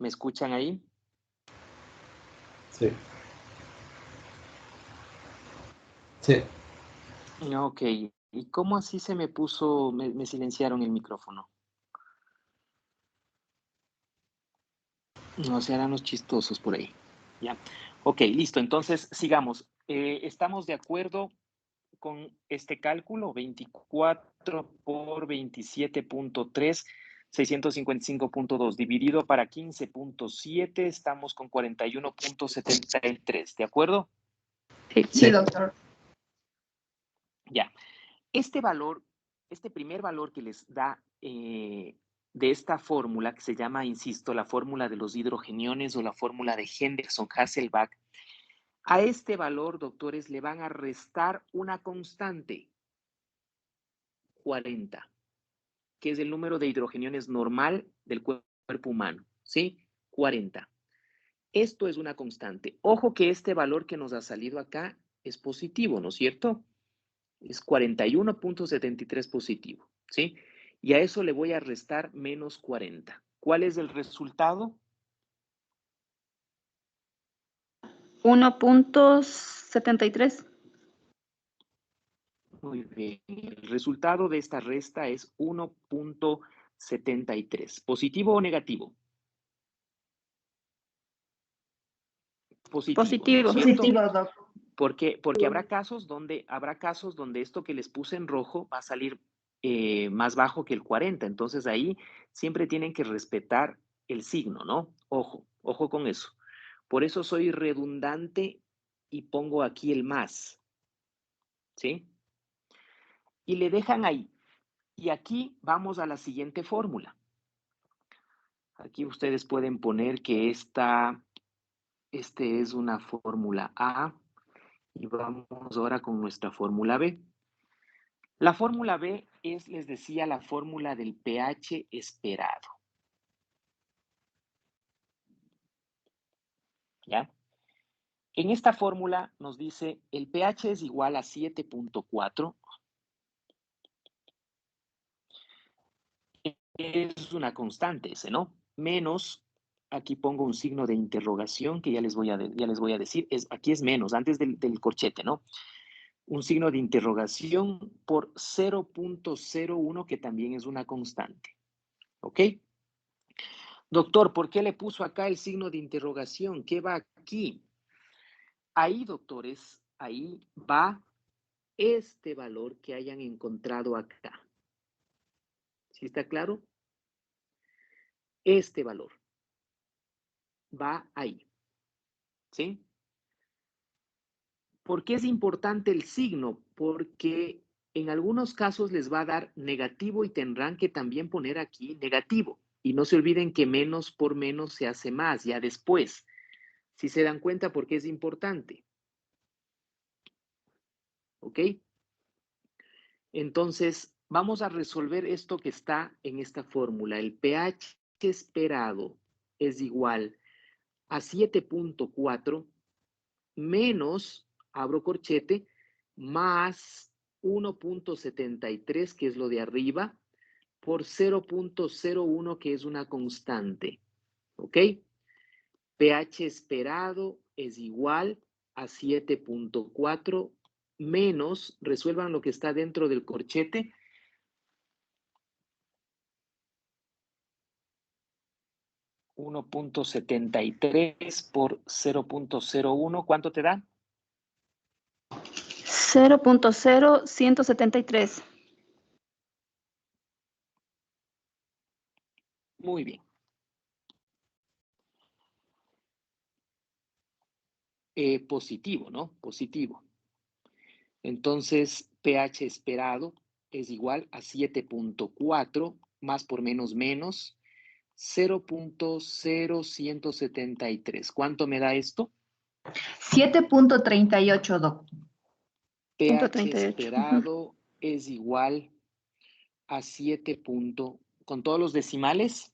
¿Me escuchan ahí? Sí. Sí. Ok. ¿Y cómo así se me puso, me silenciaron el micrófono? No serán los chistosos por ahí. Ya. Ok, listo. Entonces, sigamos. ¿Estamos de acuerdo con este cálculo? 24 por 27.3, 655.2 dividido para 15.7, estamos con 41.73. ¿De acuerdo? Sí, doctor. Ya. Este valor, este primer valor que les da de esta fórmula, que se llama, insisto, la fórmula de los hidrogeniones o la fórmula de Henderson-Hasselbalch, a este valor, doctores, le van a restar una constante, 40, que es el número de hidrogeniones normal del cuerpo humano, ¿sí? 40. Esto es una constante. Ojo que este valor que nos ha salido acá es positivo, ¿no es cierto? Es 41.73 positivo, ¿sí? Y a eso le voy a restar menos 40. ¿Cuál es el resultado? 1.73. Muy bien. El resultado de esta resta es 1.73. ¿Positivo o negativo? Positivo, ¿no es Positivo. cierto? Positivo, Doc. Porque habrá casos donde esto que les puse en rojo va a salir más bajo que el 40. Entonces ahí siempre tienen que respetar el signo, ¿no? Ojo con eso. Por eso soy redundante y pongo aquí el más, ¿sí? Y le dejan ahí. Y aquí vamos a la siguiente fórmula. Aquí ustedes pueden poner que este es una fórmula A y vamos ahora con nuestra fórmula B. La fórmula B es, les decía, la fórmula del pH esperado. ¿Ya? En esta fórmula nos dice el pH es igual a 7.4. Es una constante ese, ¿no? Menos, aquí pongo un signo de interrogación que ya les voy a decir, aquí es menos, antes del corchete, ¿no? Un signo de interrogación por 0.01, que también es una constante. ¿Ok? Doctor, ¿por qué le puso acá el signo de interrogación? ¿Qué va aquí? Ahí, doctores, ahí va este valor que hayan encontrado acá. ¿Sí está claro? este valor. Va ahí. ¿Sí? ¿Por qué es importante el signo? Porque en algunos casos les va a dar negativo y tendrán que también poner aquí negativo. Y no se olviden que menos por menos se hace más, ya después. Si se dan cuenta, ¿por qué es importante? ¿Ok? Entonces, vamos a resolver esto que está en esta fórmula. El pH esperado es igual a 7.4 menos, abro corchete, más 1.73, que es lo de arriba, por 0.01, que es una constante. ¿Ok? pH esperado es igual a 7.4 menos, resuelvan lo que está dentro del corchete, 1.73 por 0.01, ¿cuánto te da? 0.0173. Muy bien. Positivo, ¿no? Positivo. Entonces, pH esperado es igual a 7.4 más por menos menos 0.0173. ¿Cuánto me da esto? 7.38, doc. pH 138. esperado es igual a 7. ¿Con todos los decimales?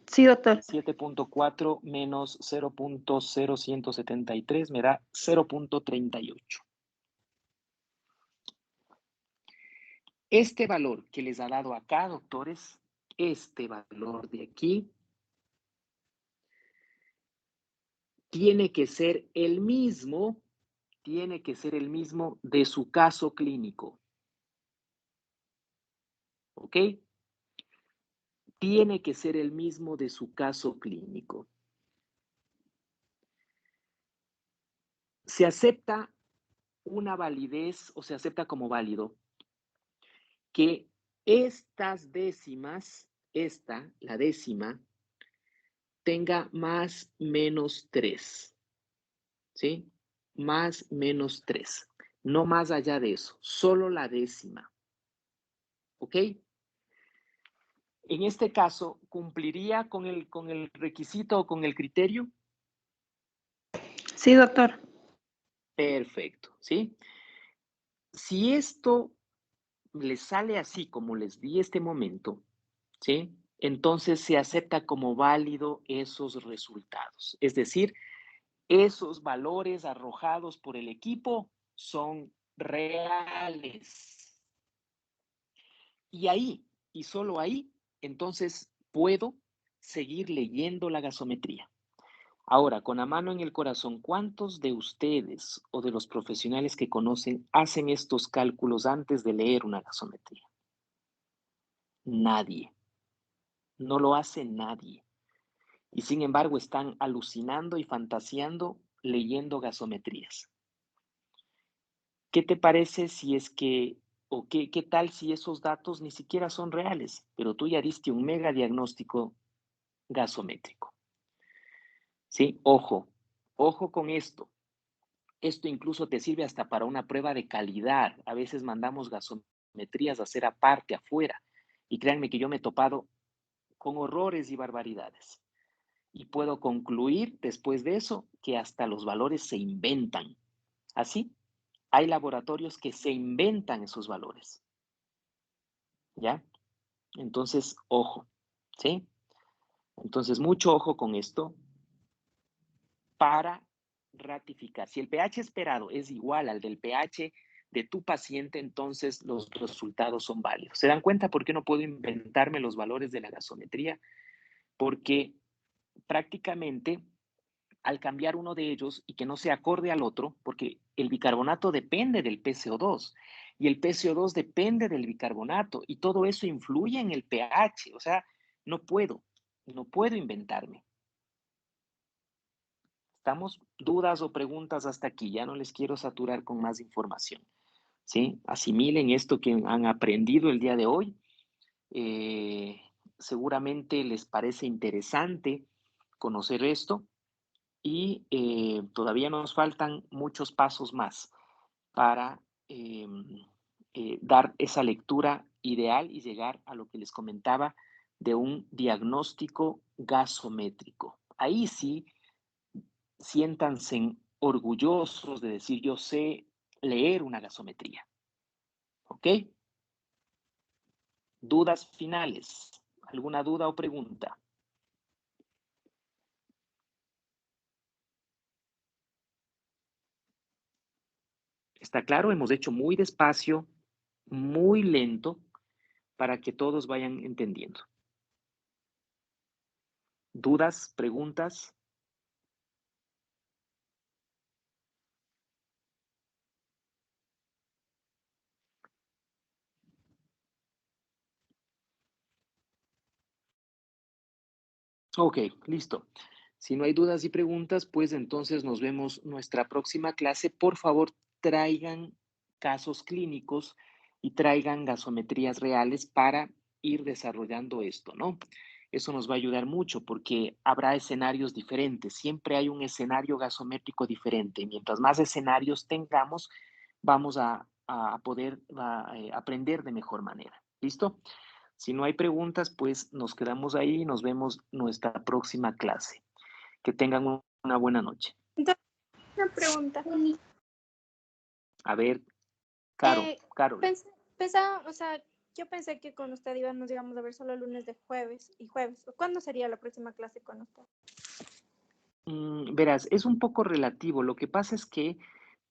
Sí, doctor. 7.4 menos 0.0173 me da 0.38. Este valor que les ha dado acá, doctores, este valor de aquí, tiene que ser el mismo de su caso clínico. ¿Ok? Tiene que ser el mismo de su caso clínico. Se acepta una validez o se acepta como válido que estas décimas, la décima, tenga más menos 3. ¿Sí? Más menos 3. No más allá de eso, solo la décima. ¿Ok? En este caso, ¿cumpliría con el requisito o con el criterio? Sí, doctor. Perfecto, ¿sí? Si esto les sale así como les di este momento, ¿sí? Entonces se acepta como válido esos resultados. Es decir, esos valores arrojados por el equipo son reales. Y ahí, y solo ahí, entonces puedo seguir leyendo la gasometría. Ahora, con la mano en el corazón, ¿cuántos de ustedes o de los profesionales que conocen hacen estos cálculos antes de leer una gasometría? Nadie. No lo hace nadie. Y sin embargo están alucinando y fantaseando leyendo gasometrías. ¿Qué te parece si es que, o qué tal si esos datos ni siquiera son reales, pero tú ya diste un mega diagnóstico gasométrico? ¿Sí? Ojo, ojo con esto. Esto incluso te sirve hasta para una prueba de calidad. A veces mandamos gasometrías a hacer aparte, afuera. Y créanme que yo me he topado con horrores y barbaridades. Y puedo concluir después de eso que hasta los valores se inventan. Así, hay laboratorios que se inventan esos valores. ¿Ya? Entonces, ojo, ¿sí? Entonces, mucho ojo con esto para ratificar. Si el pH esperado es igual al del pH de tu paciente, entonces los resultados son válidos. ¿Se dan cuenta por qué no puedo inventarme los valores de la gasometría? Porque prácticamente al cambiar uno de ellos y que no se acorde al otro, porque el bicarbonato depende del PCO2 y el PCO2 depende del bicarbonato y todo eso influye en el pH, o sea, no puedo inventarme. ¿Estamos? ¿Dudas o preguntas hasta aquí? Ya no les quiero saturar con más información. ¿Sí? Asimilen esto que han aprendido el día de hoy seguramente les parece interesante conocer esto y todavía nos faltan muchos pasos más para dar esa lectura ideal y llegar a lo que les comentaba de un diagnóstico gasométrico. Ahí sí, siéntanse orgullosos de decir, yo sé leer una gasometría. ¿Ok? ¿Dudas finales? ¿Alguna duda o pregunta? ¿Está claro? Hemos hecho muy despacio, muy lento, para que todos vayan entendiendo. ¿Dudas? ¿Preguntas? Ok, listo. Si no hay dudas y preguntas, pues entonces nos vemos nuestra próxima clase. Por favor, traigan casos clínicos y traigan gasometrías reales para ir desarrollando esto, ¿no? Eso nos va a ayudar mucho porque habrá escenarios diferentes. Siempre hay un escenario gasométrico diferente. Mientras más escenarios tengamos, vamos a poder aprender de mejor manera. ¿Listo? Si no hay preguntas, pues nos quedamos ahí y nos vemos nuestra próxima clase. Que tengan una buena noche. Entonces, una pregunta. A ver, Carol. Pensaba, o sea, yo pensé que con usted nos íbamos a ver solo lunes de jueves y jueves. ¿Cuándo sería la próxima clase con usted? Verás, es un poco relativo. Lo que pasa es que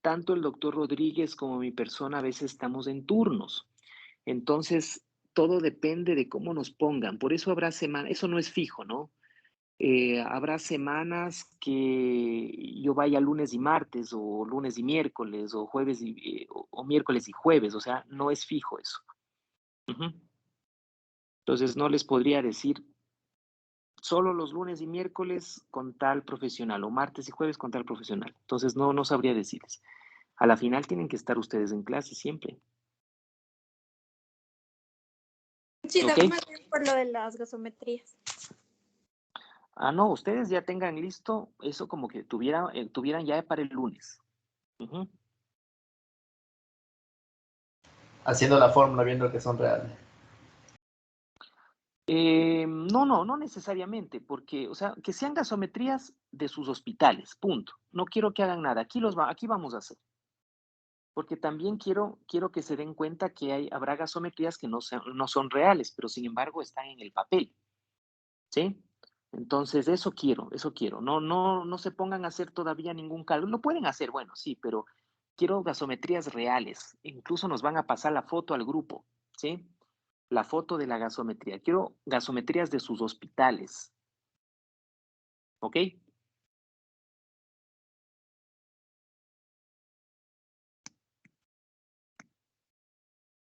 tanto el doctor Rodríguez como mi persona a veces estamos en turnos. Entonces, todo depende de cómo nos pongan. Por eso habrá semanas, eso no es fijo, ¿no? Habrá semanas que yo vaya lunes y martes, o lunes y miércoles, o jueves o miércoles y jueves, o sea, no es fijo eso. Entonces, no les podría decir solo los lunes y miércoles con tal profesional, o martes y jueves con tal profesional. Entonces, no sabría decirles. A la final tienen que estar ustedes en clase siempre. Sí, ¿Ok? también por lo de las gasometrías. No, ustedes ya tengan listo eso como que tuvieran ya para el lunes. Haciendo la fórmula, viendo que son reales. No necesariamente, porque, o sea, que sean gasometrías de sus hospitales, punto. No quiero que hagan nada, aquí vamos a hacer. Porque también quiero que se den cuenta que habrá gasometrías que no son reales, pero sin embargo están en el papel. ¿Sí? Entonces, eso quiero. No se pongan a hacer todavía ningún cálculo. Lo pueden hacer, bueno, sí, pero quiero gasometrías reales. Incluso nos van a pasar la foto al grupo, ¿sí? La foto de la gasometría. Quiero gasometrías de sus hospitales. ¿Ok?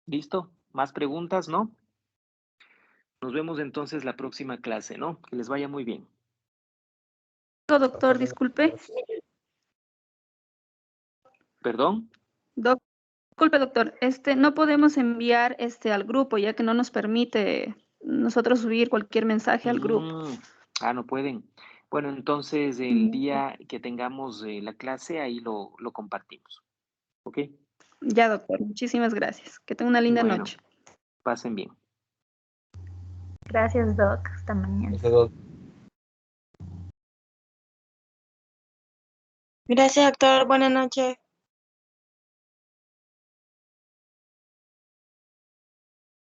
¿Listo? ¿Más preguntas, no? Nos vemos entonces la próxima clase, ¿no? Que les vaya muy bien. Doctor, disculpe. ¿Perdón? Disculpe, doctor. No podemos enviar al grupo, ya que no nos permite nosotros subir cualquier mensaje al grupo. No pueden. Bueno, entonces el día que tengamos la clase, ahí lo compartimos. ¿Ok? Ya, doctor. Muchísimas gracias. Que tenga una linda noche. Pasen bien. Gracias, Doc. Hasta mañana. Gracias, doctor. Buenas noches.